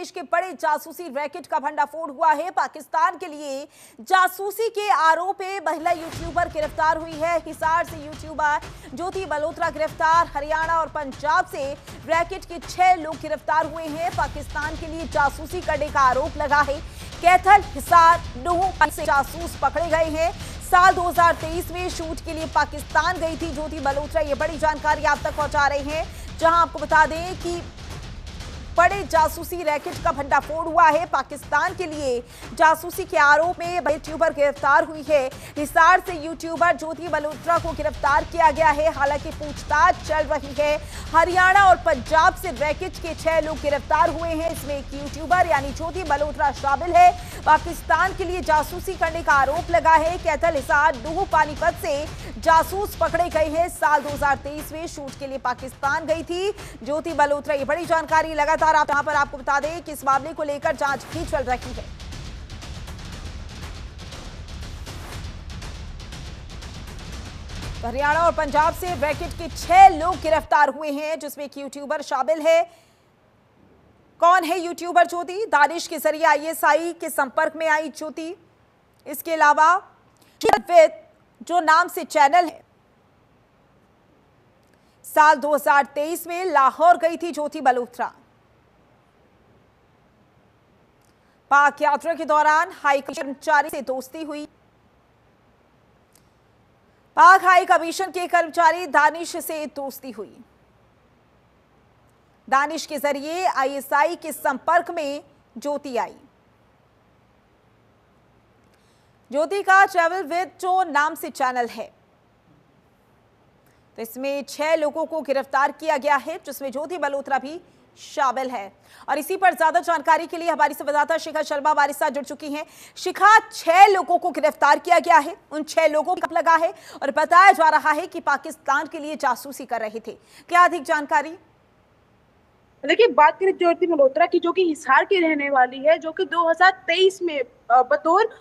देश के बड़े जासूसी रैकेट का भंडाफोड़ हुआ है। पाकिस्तान के लिए जासूसी के आरोप में महिला यूट्यूबर गिरफ्तार हुई है। हिसार से यूट्यूबर ज्योति मल्होत्रा गिरफ्तार। हरियाणा और पंजाब से रैकेट के 6 लोग गिरफ्तार हुए हैं। पाकिस्तान के लिए जासूसी करने का आरोप लगा है। कैथल, हिसार, नूह से जासूस पकड़े गए हैं। साल 2023 में शूट के लिए पाकिस्तान गई थी ज्योति मल्होत्रा। ये बड़ी जानकारी आप तक पहुंचा रहे हैं, जहां आपको बता दें कि बड़े जासूसी रैकेट का भंडाफोड़ हुआ है। पाकिस्तान के लिए जासूसी के आरोप में यूट्यूबर गिरफ्तार हुई है। हिसार से यूट्यूबर ज्योति मल्होत्रा को गिरफ्तार किया गया है। हालांकि पूछताछ चल रही है। हरियाणा और पंजाब से रैकेट के 6 लोग गिरफ्तार हुए हैं। इसमें एक यूट्यूबर यानी ज्योति मल्होत्रा शामिल है। पाकिस्तान के लिए जासूसी करने का आरोप लगा है। कैथल, हिसार, नूह, पानीपत से जासूस पकड़े गए हैं। साल 2023 में शूट के लिए पाकिस्तान गई थी ज्योति मल्होत्रा। ये बड़ी जानकारी लगातार यहां पर आपको बता दें कि इस मामले को लेकर जांच भी चल रही है। हरियाणा और पंजाब से रैकेट के 6 लोग गिरफ्तार हुए हैं, जिसमें एक यूट्यूबर शामिल है। कौन है यूट्यूबर ज्योति? दानिश के जरिए आईएसआई के संपर्क में आई ज्योति। इसके अलावा जो नाम से चैनल है, साल 2023 में लाहौर गई थी ज्योति मल्होत्रा। पाक यात्रा के दौरान हाई कर्मचारी से दोस्ती हुई। पाक हाई कमीशन के कर्मचारी दानिश से दोस्ती हुई। दानिश के जरिए आईएसआई के संपर्क में ज्योति आई। ज्योति का ट्रैवल विद जो नाम से चैनल है, तो इसमें 6 लोगों को गिरफ्तार किया गया है, जिसमें ज्योति मल्होत्रा भी शामिल है। और इसी पर ज्यादा जानकारी के लिए हमारी संवाददाता शिखा शर्मा हमारे साथ जुड़ चुकी हैं। शिखा, 6 लोगों को गिरफ्तार किया गया है। उन 6 लोगों का लगा है और बताया जा रहा है कि पाकिस्तान के लिए जासूसी कर रहे थे। क्या अधिक जानकारी? देखिए, बात करें ज्योति मल्होत्रा की, जो कि हिसार की रहने वाली है, जो कि 2023 में बतौर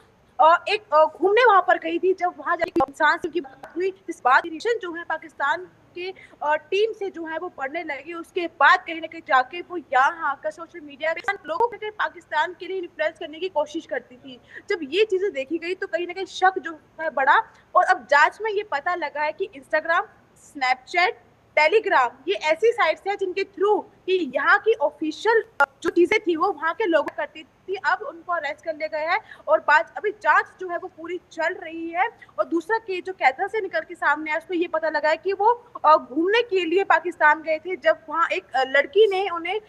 एक घूमने वहां पर गई थी। जब वहां जाकर की बात हुई, इस बात जो है पाकिस्तान के टीम से जो है वो पढ़ने लगी। उसके बाद कहीं ना कहीं जाके वो यहाँ आकर सोशल मीडिया पे लोगों को पाकिस्तान के लिए इन्फ्लुएंस करने की कोशिश करती थी। जब ये चीजें देखी गई तो कहीं ना कहीं शक जो है बढ़ा, और अब जांच में ये पता लगा है कि इंस्टाग्राम, स्नैपचैट, टेलीग्राम ये ऐसी साइट्स हैं जिनके थ्रू कि यहाँ की ऑफिशियल जो चीजें थी वो वहाँ के लोग करती थी। अब उनको अरेस्ट कर लिया गया है और बात अभी जांच जो है वो पूरी चल रही है। और दूसरा केस जो कैथल से निकल के सामने आया, उसमें ये पता लगा है कि वो घूमने के लिए पाकिस्तान गए थे। जब वहाँ एक लड़की ने उन्हें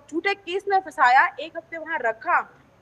झूठे केस में फंसाया, 1 हफ्ते वहाँ रखा,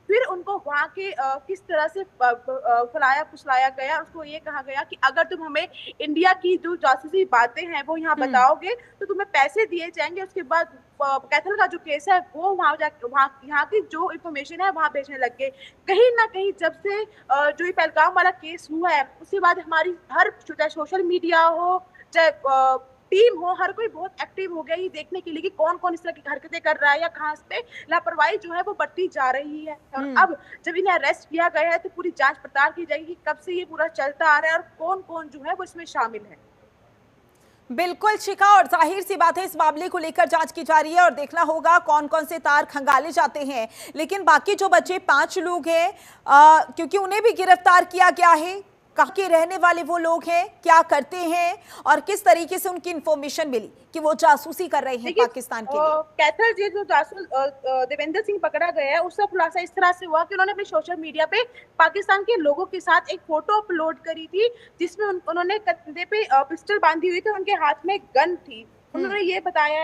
फिर उनको वहाँ के किस तरह से फुलाया फुसलाया गया। उसको ये कहा गया कि अगर तुम हमें इंडिया की जो जासूसी बातें हैं वो यहाँ बताओगे तो तुम्हें पैसे दिए जाएंगे। उसके बाद कैथल का जो केस है वो वहाँ यहाँ की जो इन्फॉर्मेशन है वहाँ भेजने लग गए। कहीं ना कहीं जब से जो ये पहलगाम वाला केस हुआ है, उसके बाद हमारी हर चाहे सोशल मीडिया हो, चाहे टीम हो, हर कोई बहुत एक्टिव हो गया ये देखने के लिए कि कौन कौन इस तरह की हरकतें कर रहा है या कहाँ पे लापरवाही जो है वो बढ़ती जा रही है। और अब जब इन्हें अरेस्ट किया गया है तो पूरी जांच पड़ताल की जाएगी कि कब से ये पूरा चलता आ रहा है और कौन कौन जो है वो इसमें शामिल है। बिल्कुल शिखा, और जाहिर सी बात है इस मामले को लेकर जांच की जा रही है और देखना होगा कौन कौन से तार खंगाले जाते हैं। लेकिन बाकी जो बचे 5 लोग हैं, क्योंकि उन्हें भी गिरफ्तार किया गया है, कहाँ के रहने वाले वो लोग हैं, क्या करते हैं और किस तरीके से उनकी इंफॉर्मेशन मिली कि वो जासूसी कर रहे हैं पाकिस्तान के लिए। कैथल जी जो जासूस देवेंद्र सिंह पकड़ा गया है, उसका खुलासा इस तरह से हुआ कि उन्होंने अपने सोशल मीडिया पे पाकिस्तान के लोगों के साथ एक फोटो अपलोड करी थी, जिसमें उन्होंने कंधे पे पिस्टल बांधी हुई थी, उनके हाथ में गन थी। उन्होंने ये बताया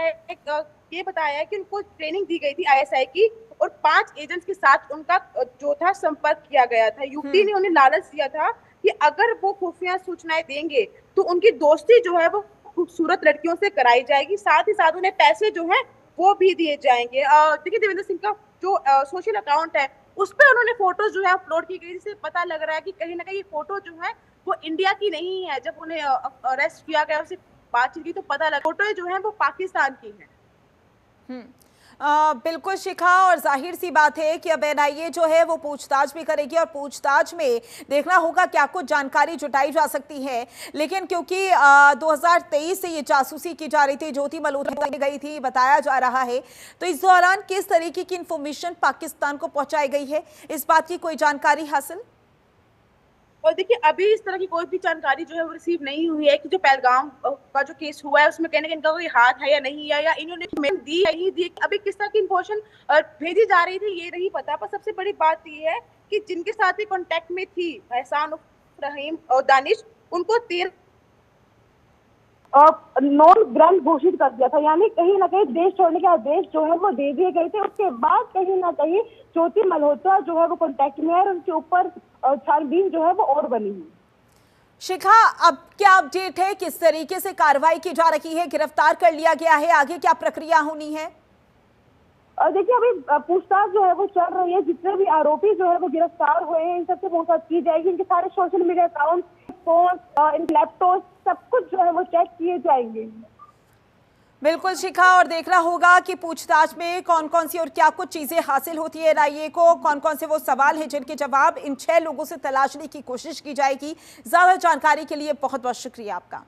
है कि उनको ट्रेनिंग दी गई थी आईएसआई की और 5 एजेंट्स के साथ उनका जो था संपर्क किया गया था। युवती ने उन्हें लालच दिया था कि अगर वो खुफिया सूचनाएं देंगे तो उनकी दोस्ती जो है वो खूबसूरत लड़कियों से कराई जाएगी, साथ ही साथ उन्हें पैसे जो है वो भी दिए जाएंगे। देखिए, देवेंद्र सिंह का जो सोशल अकाउंट है उस पर उन्होंने फोटो जो है अपलोड की गई, जिससे पता लग रहा है कि कहीं ना कहीं फोटो जो है वो इंडिया की नहीं है। जब उन्हें अरेस्ट किया गया, उससे बातचीत की तो पता लगा फोटो जो है वो पाकिस्तान की है। बिल्कुल शिखा, और जाहिर सी बात है कि अब एनआईए जो है वो पूछताछ भी करेगी और पूछताछ में देखना होगा क्या कुछ जानकारी जुटाई जा सकती है। लेकिन क्योंकि 2023 से ये जासूसी की जा रही थी, ज्योति मल्होत्रा गई थी, बताया जा रहा है, तो इस दौरान किस तरीके की इंफॉर्मेशन पाकिस्तान को पहुंचाई गई है, इस बात की कोई जानकारी हासिल? और देखिए अभी इस तरह की कोई भी जानकारी जो है वो रिसीव नहीं हुई है कि जो पहलगाम का जो केस हुआ है उसमें कहने का इनका कोई हाथ है या नहीं है, या इन्होंने मेल दी या नहीं दी। अभी किस तरह की इंफॉर्मेशन भेजी जा रही थी ये नहीं पता। पर सबसे बड़ी बात ये है कि जिनके साथ ही कॉन्टेक्ट में थी एहसान उर्फ रहीम और दानिश, उनको 13 नॉन ग्रैंड घोषित कर दिया था, यानी कहीं ना कहीं देश छोड़ने के आदेश जो है वो दे दिए गए थे। उसके बाद कहीं ना कहीं ज्योति मल्होत्रा जो है वो कांटेक्ट में है और उनके ऊपर छानबीन जो है वो और बनी है। शिखा, अब क्या अपडेट है, किस तरीके से कार्रवाई की जा रही है, गिरफ्तार कर लिया गया है, आगे क्या प्रक्रिया होनी है? देखिए अभी पूछताछ जो है वो चल रही है। जितने भी आरोपी जो है वो गिरफ्तार हुए हैं इन सबसे पूछताछ की जाएगी। इनके सारे social media account, phone, laptop सब कुछ जो है वो चेक किए जाएंगे। बिल्कुल शिखा, और देखना होगा कि पूछताछ में कौन कौन सी और क्या कुछ चीजें हासिल होती है एनआईए को, कौन कौन से वो सवाल हैं जिनके जवाब इन 6 लोगों से तलाशने की कोशिश की जाएगी। ज्यादा जानकारी के लिए बहुत बहुत शुक्रिया आपका।